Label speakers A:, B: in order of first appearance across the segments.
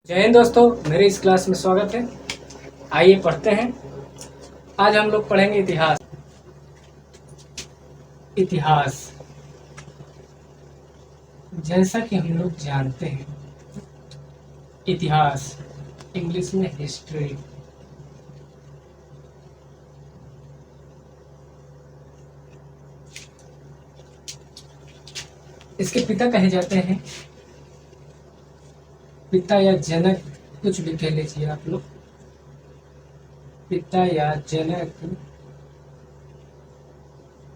A: जय हिंद दोस्तों, मेरे इस क्लास में स्वागत है। आइए पढ़ते हैं। आज हम लोग पढ़ेंगे इतिहास। इतिहास जैसा कि हम लोग जानते हैं, इतिहास इंग्लिश में हिस्ट्री। इसके पिता कहे जाते हैं, पिता या जनक, कुछ भी कह लीजिए आप लोग। पिता या जनक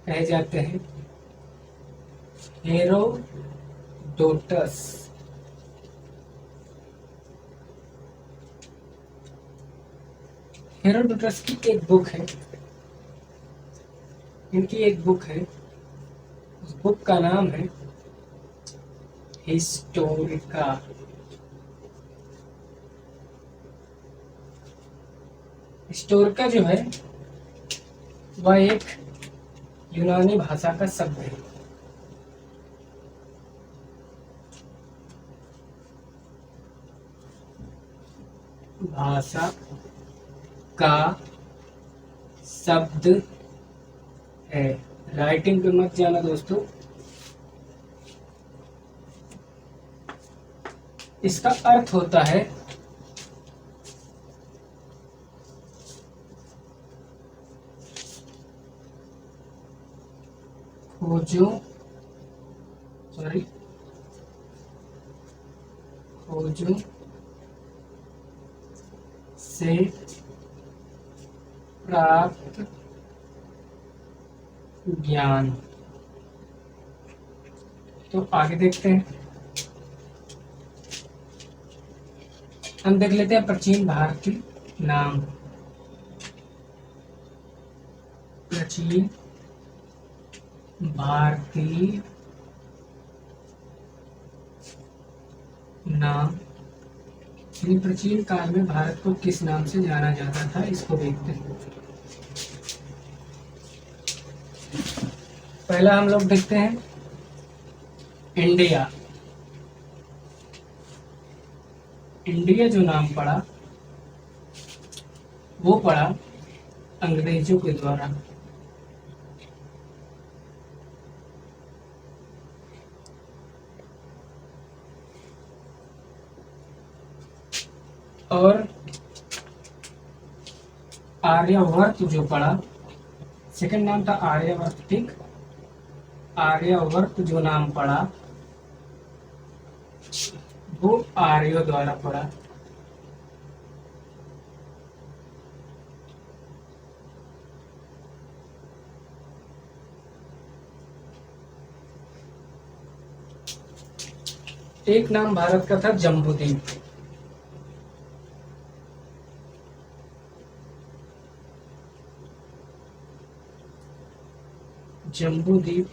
A: कहे जाते हैं हेरोडोटस। हेरोडोटस की एक बुक है, इनकी एक बुक है। उस बुक का नाम है हिस्टोरिका। हिस्टोरिका जो है वह एक यूनानी भाषा का शब्द है। भाषा का शब्द है। राइटिंग पे मत जाना दोस्तों। इसका अर्थ होता है खोजों से प्राप्त ज्ञान। तो आगे देखते हैं। हम देख लेते हैं प्राचीन भारतीय नाम। प्राचीन भारतीय नाम, प्राचीन काल में भारत को किस नाम से जाना जाता था, इसको देखते हैं। पहला हम लोग देखते हैं इंडिया। इंडिया जो नाम पड़ा वो पड़ा अंग्रेजों के द्वारा। और आर्यवर्त जो पड़ा, सेकंड नाम था आर्यवर्त, ठीक। आर्यवर्त जो नाम पड़ा वो आर्यों द्वारा पड़ा। एक नाम भारत का था जम्बूद्वीप। जम्बूद्वीप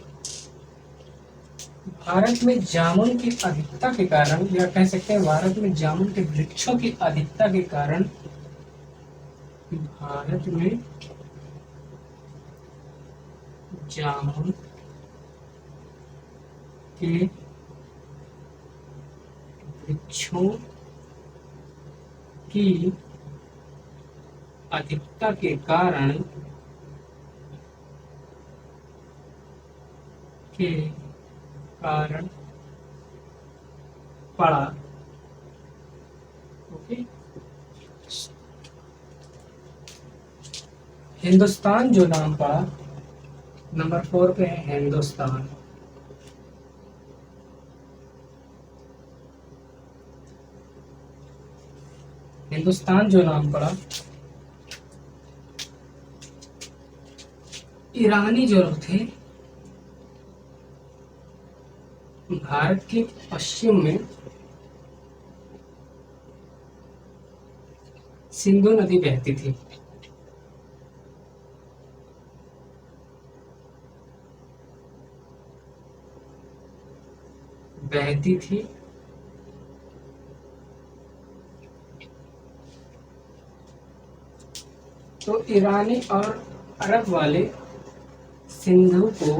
A: भारत में जामुन की अधिकता के कारण, या कह सकते हैं भारत में जामुन के वृक्षों की अधिकता के कारण भारत में जामुन के वृक्षों की अधिकता के कारण पड़ा। ओके। हिंदुस्तान जो नाम पड़ा, नंबर 4 पे है हिंदुस्तान। हिंदुस्तान जो नाम पड़ा, ईरानी जो लोग थे भारत के पश्चिम में सिंधु नदी बहती थी। तो ईरानी और अरब वाले सिंधु को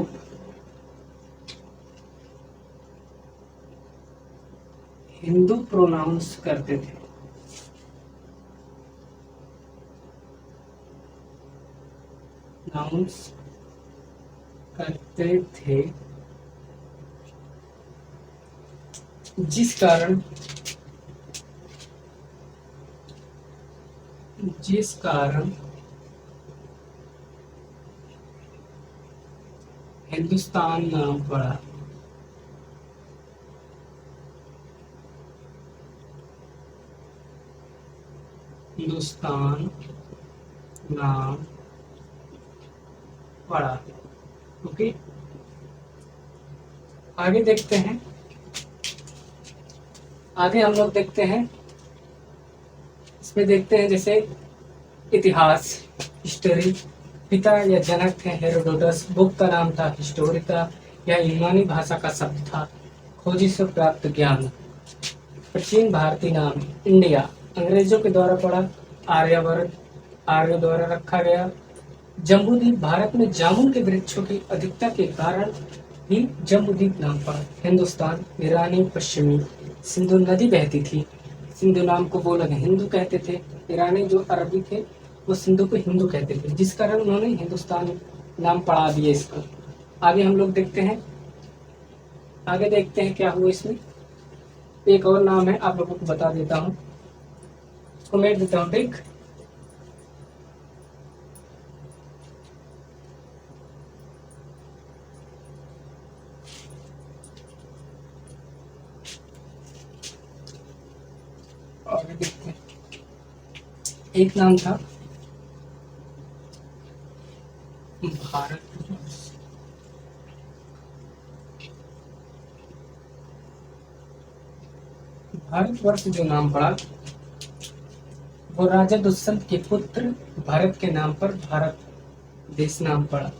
A: हिंदू प्रोनाउंस करते थे। अनाउंस करते थे, जिस कारण हिंदुस्तान नाम पड़ा। हिंदुस्तान नाम पड़ा। ओके, आगे देखते हैं। आगे हम लोग देखते हैं, इसमें देखते हैं जैसे इतिहास, हिस्टोरी। पिता या जनक थे हेरोडोटस। बुक का नाम था हिस्टोरिका। यह यूनानी भाषा का शब्द था। खोजी से प्राप्त ज्ञान। प्राचीन भारतीय नाम इंडिया। अंग्रेजों के द्वारा पड़ा आर्यवर्त, आर्य द्वारा रखा गया। जम्बूद्वीप, भारत में जामुन के वृक्षों की अधिकता के कारण ही जम्बूद्वीप नाम पड़ा। हिंदुस्तान, ईरानी पश्चिमी सिंधु नदी बहती थी। सिंधु नाम को वो लोग हिंदू कहते थे। ईरानी जो अरबी थे वो सिंधु को हिंदू कहते थे, जिस कारण उन्होंने हिंदुस्तान नाम पढ़ा दिए इसको। आगे हम लोग देखते हैं। आगे देखते हैं क्या हुआ इसमें। एक और नाम है, आप लोगों को बता देता हूँ, इसको मैं देता हूँ। ठीक, आगे देखते हैं। एक नाम था भारत। भारतवर्ष जो नाम पड़ा वो राजा दुष्यंत के पुत्र भरत के नाम पर भारत देश नाम पड़ा।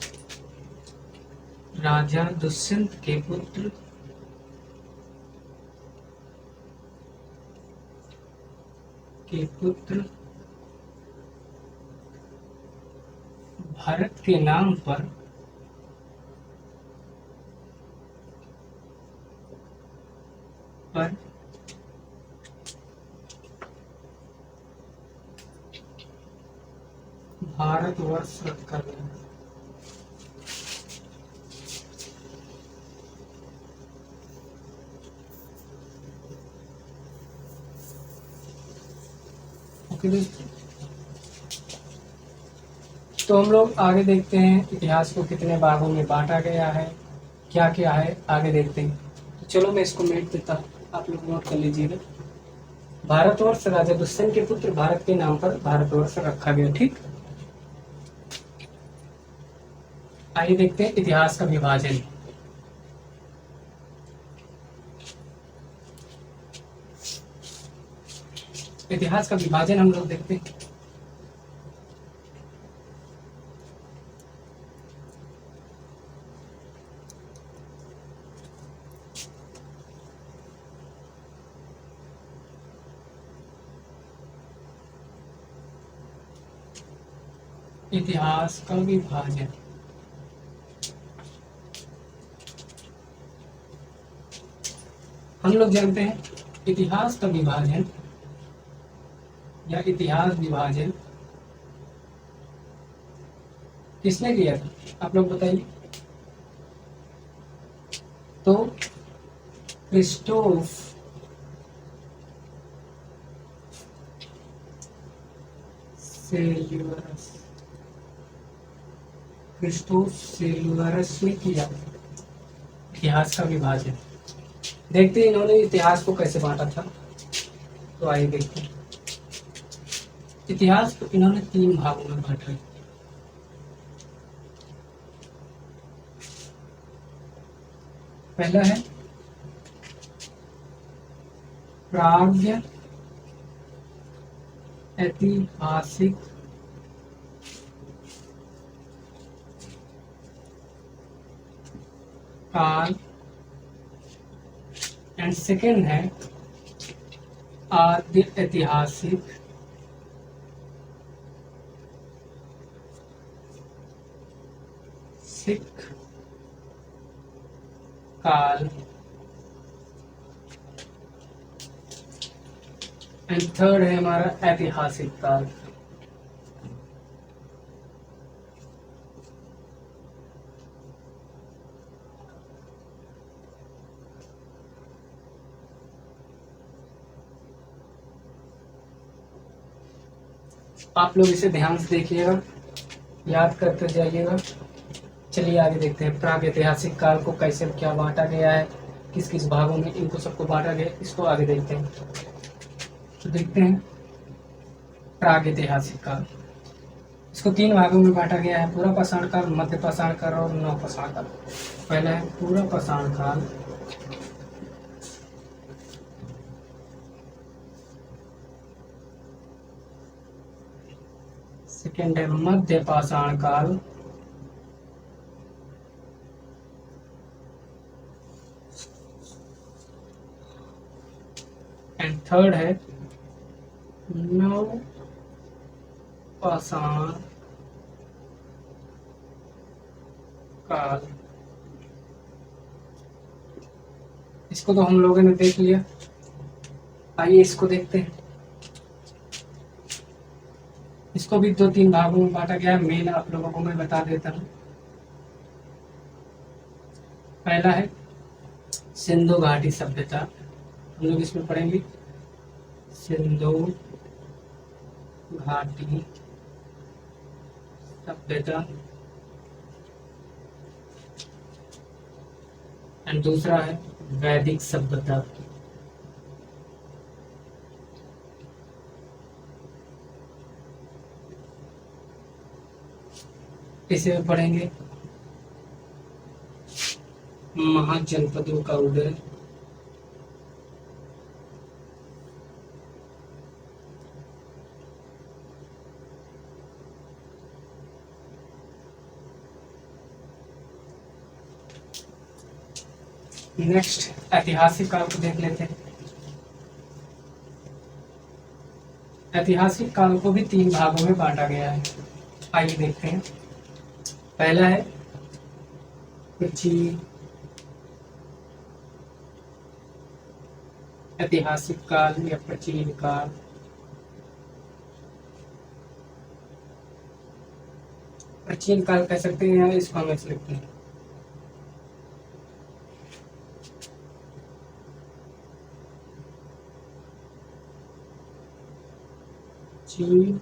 A: राजा दुष्यंत के पुत्र भारत के नाम पर भारतवर्ष रखा गया। ओके दोस्तों, तो हम लोग आगे देखते हैं इतिहास को कितने भागों में बांटा गया है, क्या क्या है, आगे देखते हैं। तो चलो मैं इसको मिट देता हूँ, आप लोग नोट कर लीजिएगा। भारतवर्ष, राजा दुष्यंत के पुत्र भारत के नाम पर भारतवर्ष रखा गया। ठीक, आइए देखते हैं इतिहास का विभाजन। इतिहास का विभाजन हम लोग देखते हैं। इतिहास का विभाजन, हम लोग जानते हैं इतिहास का विभाजन या इतिहास विभाजन किसने किया था, आप लोग बताइए। तो क्रिस्टोफ सेल्यूरस ने किया इतिहास का विभाजन। देखते हैं इन्होंने इतिहास को कैसे बांटा था। तो आइए देखते हैं। इतिहास को इन्होंने 3 भागों में बांटा। पहला है प्राग्य ऐतिहासिक काल, एंड सेकेंड है आद्य ऐतिहासिक सिख काल, एंड थर्ड है हमारा ऐतिहासिक काल। आप लोग इसे ध्यान से देखिएगा, याद करते जाइएगा। चलिए आगे देखते हैं प्राग ऐतिहासिक काल को कैसे क्या बांटा गया है, किस किस भागों में इनको सबको बांटा गया, इसको आगे देखते हैं। तो देखते हैं प्राग ऐतिहासिक काल। इसको 3 भागों में बांटा गया है, पूरा पाषाण काल, मध्य पाषाण काल और नव पाषाण काल। पहला है पूरा पाषाण काल, सेकेंड है मध्य पाषाण काल, एंड थर्ड है नव पाषाण काल। इसको तो हम लोगों ने देख लिया, आइए इसको देखते हैं। इसको भी 2-3 भागों में बांटा गया है, मेन आप लोगों को मैं बता देता हूँ। पहला है सिंधु घाटी सभ्यता, हम लोग इसमें पढ़ेंगे सिंधु घाटी सभ्यता, एंड दूसरा है वैदिक सभ्यता। इसे पढ़ेंगे महाजनपदों का उदय, नेक्स्ट ऐतिहासिक काल को देख लेते हैं। ऐतिहासिक काल को भी 3 भागों में बांटा गया है, आइए देखते हैं। पहला है प्राचीन ऐतिहासिक काल या प्राचीन काल, प्राचीन काल कह सकते हैं, या इसको हम ऐसे लिखते हैं प्राचीन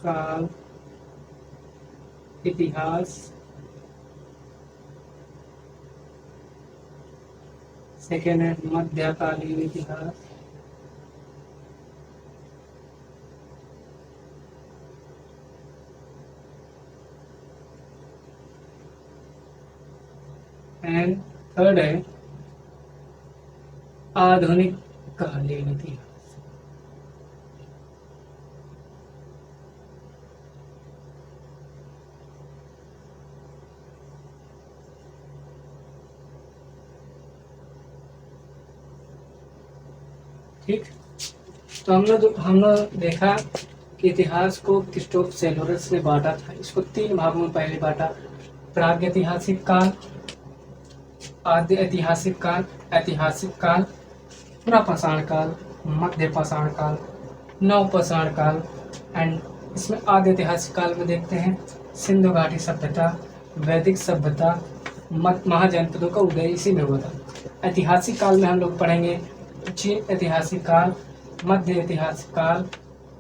A: काल इतिहास, सेकेंड है मध्यकालीन इतिहास, एंड थर्ड है आधुनिक कालीन इतिहास। ठीक, तो हमने देखा कि इतिहास को क्रिस्टोफ सेलोरस ने बांटा था। इसको 3 भागों में पहले बांटा, प्राग ऐतिहासिक काल, आद्य ऐतिहासिक काल, ऐतिहासिक काल, पुरा पाषाण काल, मध्य पाषाण काल, नव पाषाण काल, एंड इसमें आद्य ऐतिहासिक काल में देखते हैं सिंधु घाटी सभ्यता, वैदिक सभ्यता, महाजनपदों का उदय इसी में हुआ था। ऐतिहासिक काल में हम लोग पढ़ेंगे प्राचीन ऐतिहासिक काल, मध्य ऐतिहासिक काल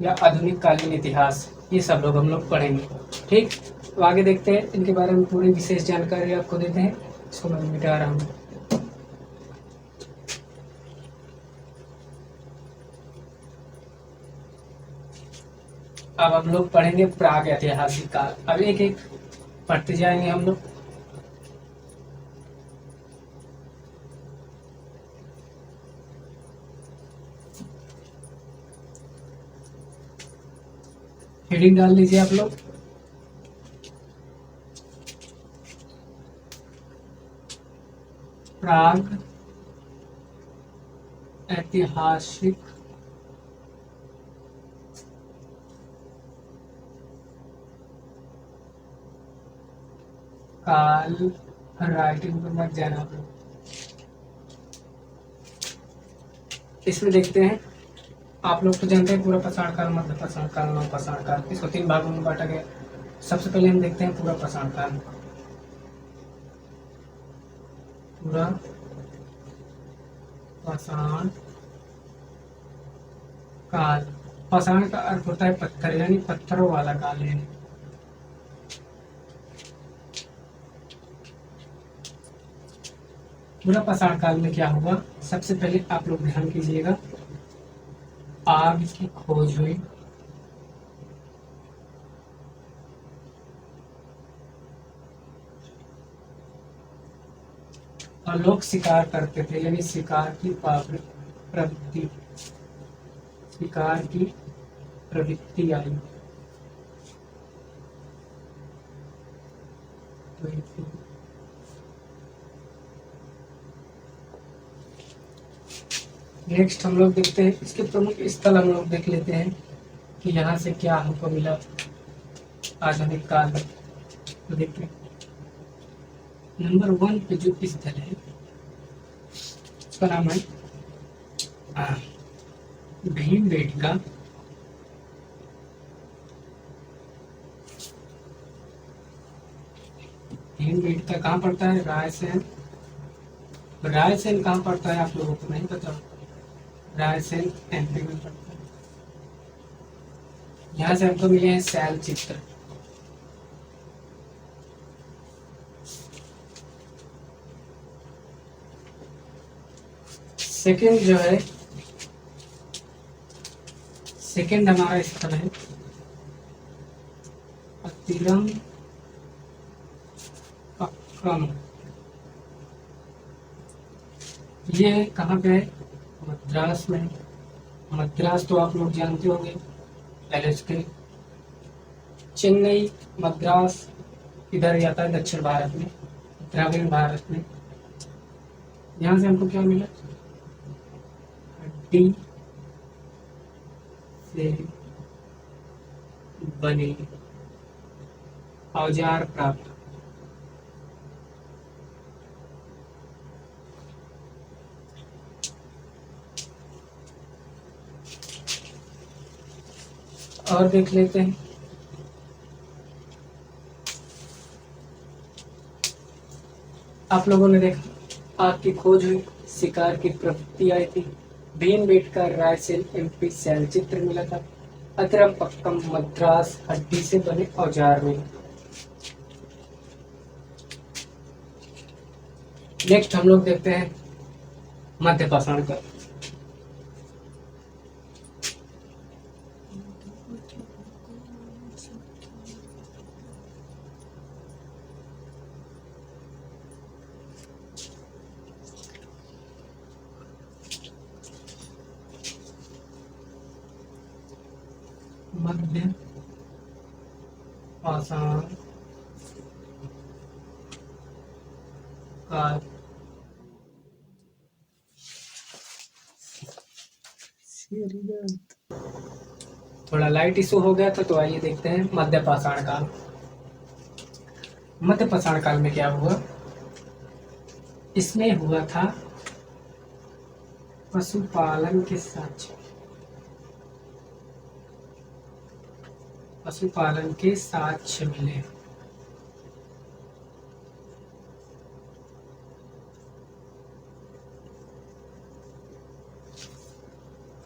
A: या आधुनिक कालीन इतिहास, ये सब लोग हम लोग पढ़ेंगे। ठीक, तो आगे देखते हैं, इनके बारे में पूरी विशेष जानकारी आपको देते हैं। इसको मैं मिटा रहा हूँ। अब हम लोग पढ़ेंगे प्राग ऐतिहासिक काल। अब एक एक पढ़ते जाएंगे हम लोग। हेडिंग डाल लीजिए आप लोग। प्राग ऐतिहासिक काल, राइटिंग पर मत जाना आप लोग। इसमें देखते हैं, आप लोग तो जानते हैं पूरा पाषाण काल, मध्य पाषाण काल, नव पाषाण काल, इसको 3 भागों में बांटा गया। सबसे पहले हम देखते हैं पूरा पाषाण काल। पूरा पाषाण काल पाषाण का अर्थ होता है पत्थर, यानी पत्थरों वाला काल है। बुरा पाषाण काल में क्या हुआ, सबसे पहले आप लोग ध्यान कीजिएगा, आग की खोज हुई, और लोग शिकार करते थे, यानी शिकार की प्रवृत्ति, शिकार की प्रवृत्ति आई। नेक्स्ट हम लोग देखते हैं इसके प्रमुख स्थल, हम लोग देख लेते हैं कि यहाँ से क्या हमको मिला आधुनिक काल में। तो देखते हैं नंबर 1 पे जो स्थल है उसका नाम है भीमबेटका। भीमबेटका कहाँ पड़ता है, रायसेन। रायसेन कहाँ पड़ता है आप लोगों को नहीं पता, रायसेन एमपी में पड़ता है। यहाँ से हमको मिले हैं शैल चित्र। सेकंड जो है, सेकंड हमारा स्थल है अतिरम पक्कम। ये कहाँ पे है, मद्रास में। मद्रास तो आप लोग जानते होंगे, एलएसके, चेन्नई, मद्रास इधर जाता है दक्षिण भारत में, द्रविड़ भारत में। यहाँ से हमको क्या मिला, हड्डी से बने औजार प्राप्त। और देख लेते हैं आप लोगों ने देखा आग की खोज हुई, शिकार की प्रवृत्ति आई थी, भीमबेटका रायसेन एमपी शैल चित्र मिला था, अतिरम पक्कम मद्रास हड्डी से बने औजार मिले। नेक्स्ट हम लोग देखते हैं मध्य पाषाण काल। मध्य पाषाण काल थोड़ा लाइट इशू हो गया था, तो आइए देखते हैं मध्य पाषाण काल। मध्य पाषाण काल में क्या हुआ, इसमें हुआ था पशुपालन के साक्ष्य, पशुपालन के साक्ष्य मिले।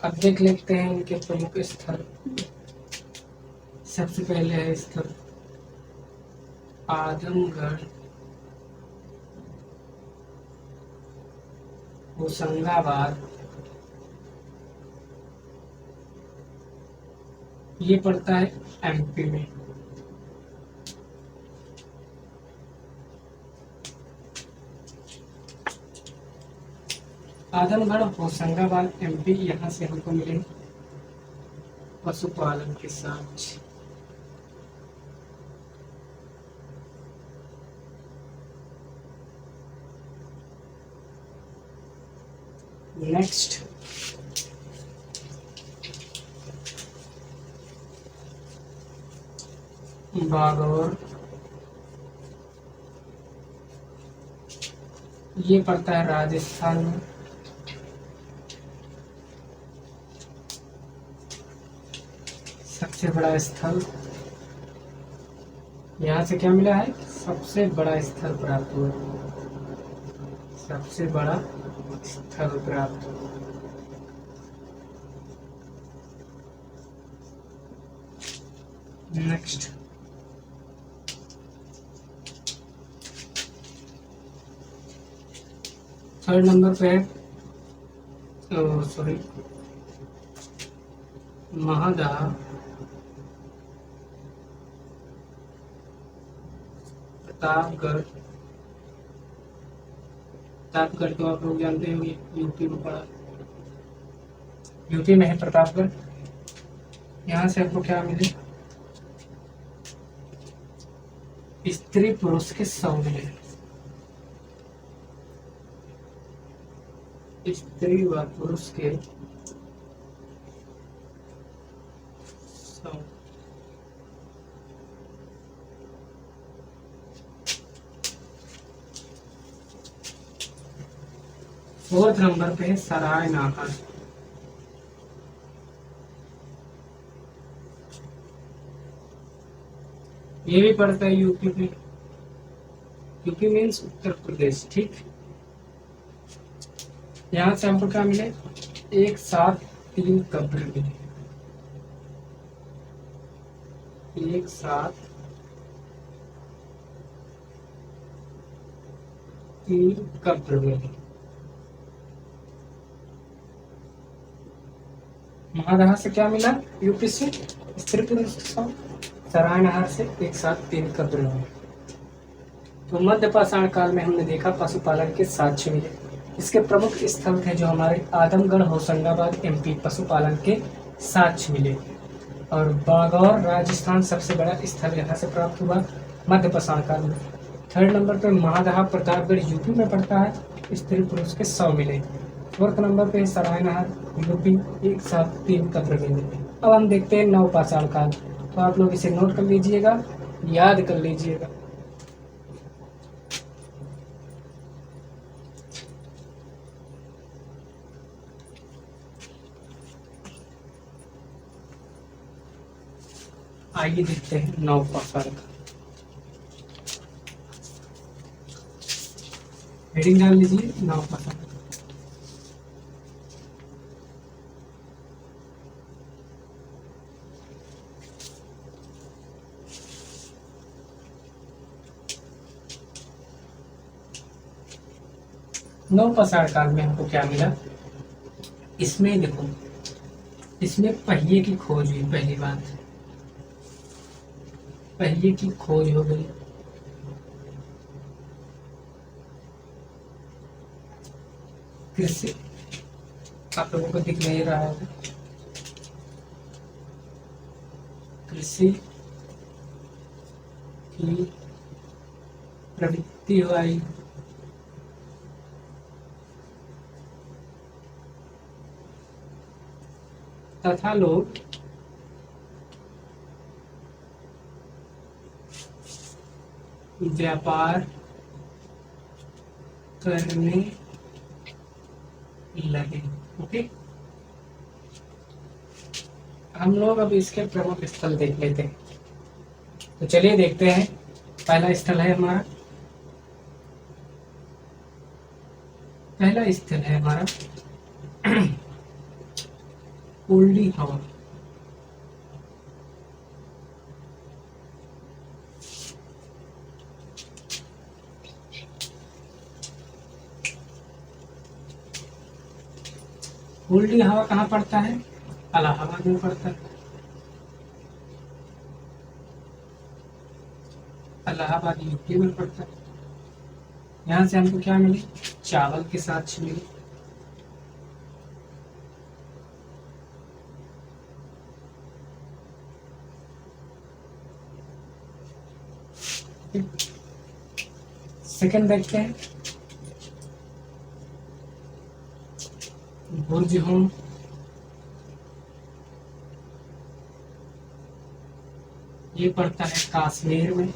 A: अब देख लेते हैं इनके प्रमुख स्थल। सबसे पहले है स्थल आजमगढ़, होशंगाबाद, ये पड़ता है एमपी में। आजमगढ़, होशंगाबाद, एमपी, यहाँ से हमको मिले पशुपालन के साक्ष्य। नेक्स्ट बागौर, ये पड़ता है राजस्थान में। सबसे बड़ा स्थल, यहाँ से क्या मिला है, सबसे बड़ा स्थल प्राप्त हुआ, सबसे बड़ा स्थल प्राप्त। नेक्स्ट थर्ड नंबर पे है, सॉरी, महादहा, प्रतापगढ़। प्रतापगढ़ तो आप लोग जानते होंगे, यूपी में पड़ा, यूपी में है प्रतापगढ़। यहाँ से आपको क्या मिले, स्त्री पुरुष के 100 मिले, स्त्री व पुरुष के 100। फोर्थ नंबर पे है सराय नाहर। ये भी पड़ता है यूपी में, यूपी मीन्स उत्तर प्रदेश, ठीक। यहाँ से हमको क्या मिले, 1 7 3 कब्र मिले, 1 7 3 कब्र मिले। महादहा से क्या मिला, यूपी से स्त्री पुरुष, सराय नहर से 1 7 3 कब्र मिले। तो मध्य पाषाण काल में हमने देखा पशुपालन के साक्ष्य मिले। इसके प्रमुख स्थल थे जो हमारे आदमगढ़, होशंगाबाद, एमपी, पशुपालन के साक्ष्य मिले। और बागौर राजस्थान सबसे बड़ा स्थल यहाँ से प्राप्त हुआ मध्य पाषाण काल में। थर्ड नंबर पर महादहा प्रतापगढ़ यूपी में पड़ता है, स्त्री पुरुष के 100 मिले। फोर्थ नंबर पे सराय नहर यूपी, 1 7 3 कब्र मिले। अब हम देखते हैं नव पाषाण काल। तो आप लोग इसे नोट कर लीजिएगा, याद कर लीजिएगा। आइए देखते हैं नव पाषाण का। हेडिंग डाल लीजिए, नव पाषाण। नव पाषाण काल में हमको क्या मिला, इसमें देखो, इसमें पहिए की खोज हुई। पहली बात, पहिए की खोज हो गई। कृषि, आप लोगों को दिख नहीं रहा है, कृषि की प्रवृत्ति हुई। तथा लोग व्यापार करने लगे। ओके, हम लोग अब इसके प्रमुख स्थल देख लेते हैं। तो चलिए देखते हैं। पहला स्थल है हमारा, पहला स्थल है हमारा ओल्डी हवा। ओल्डी हवा कहाँ पड़ता है, इलाहाबाद में पड़ता है। इलाहाबाद यूपी में पड़ता है। यहाँ से हमको क्या मिले, चावल के साथ मिले। सेकंड देखते हैं, बुर्ज होम। ये पड़ता है कश्मीर में।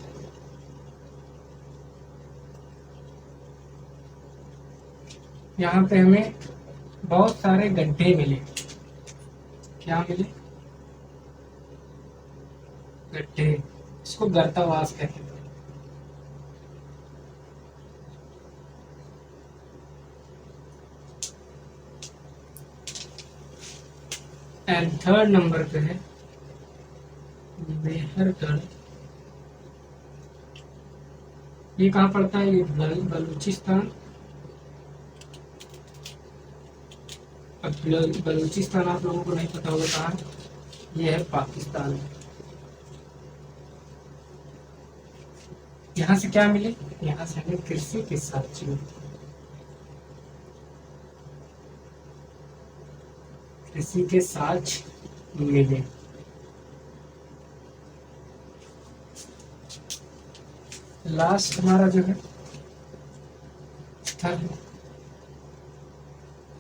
A: यहाँ पे हमें बहुत सारे गड्ढे मिले। क्या मिले, गड्ढे, इसको गर्तावास कहते हैं। एंड थर्ड नंबर पे है मेहरगढ़, ये कहाँ पड़ता है? ये बलूचिस्तान। अब बलूचिस्तान आप लोगों को नहीं पता होगा कहाँ है। ये है पाकिस्तान। यहाँ से क्या मिले? यहाँ से हमें कृषि के साथ मिले, कृषि के साथ मिले। लास्ट हमारा जो है स्थल है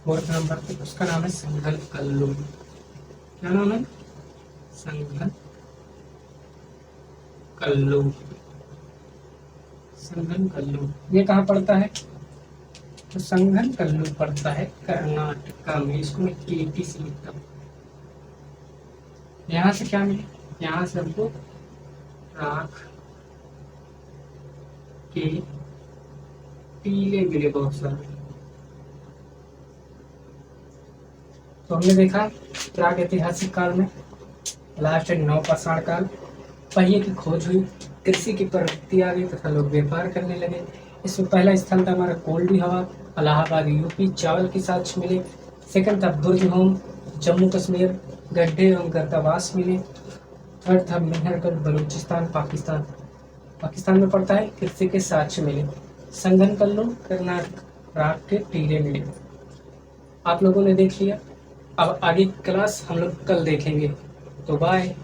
A: 4th नंबर पे, उसका नाम है संघल कल्लू। क्या नाम है? संघल कल्लू। संघन कल्लू ये कहाँ पड़ता है? तो संघन कल्लू पड़ता है कर्नाटका में। इसको मैं केटी से लिखता हूँ। यहाँ से क्या मिले? यहाँ से हमको राख के टीले मिले बहुत सारे। तो हमने देखा प्राग ऐतिहासिक काल में, लास्ट नवपाषाण काल, पहिए की खोज हुई, कृषि की प्रवृत्ति आ गई तथा लोग व्यापार करने लगे। इसमें पहला स्थान था हमारा कोल्डी हवा, इलाहाबाद यूपी, चावल के साथ मिले। सेकंड था बुर्ज होम, जम्मू कश्मीर, गड्ढे एवं गर्तावास मिले। थर्ड था मेहरगढ़, बलूचिस्तान, पाकिस्तान। पाकिस्तान में पड़ता है, कृषि के साक्ष्य मिले। संगन कल्लू, कर्नाटक, राख के टीले मिले। आप लोगों ने देख लिया। अब आगे क्लास हम लोग कल देखेंगे। तो बाय।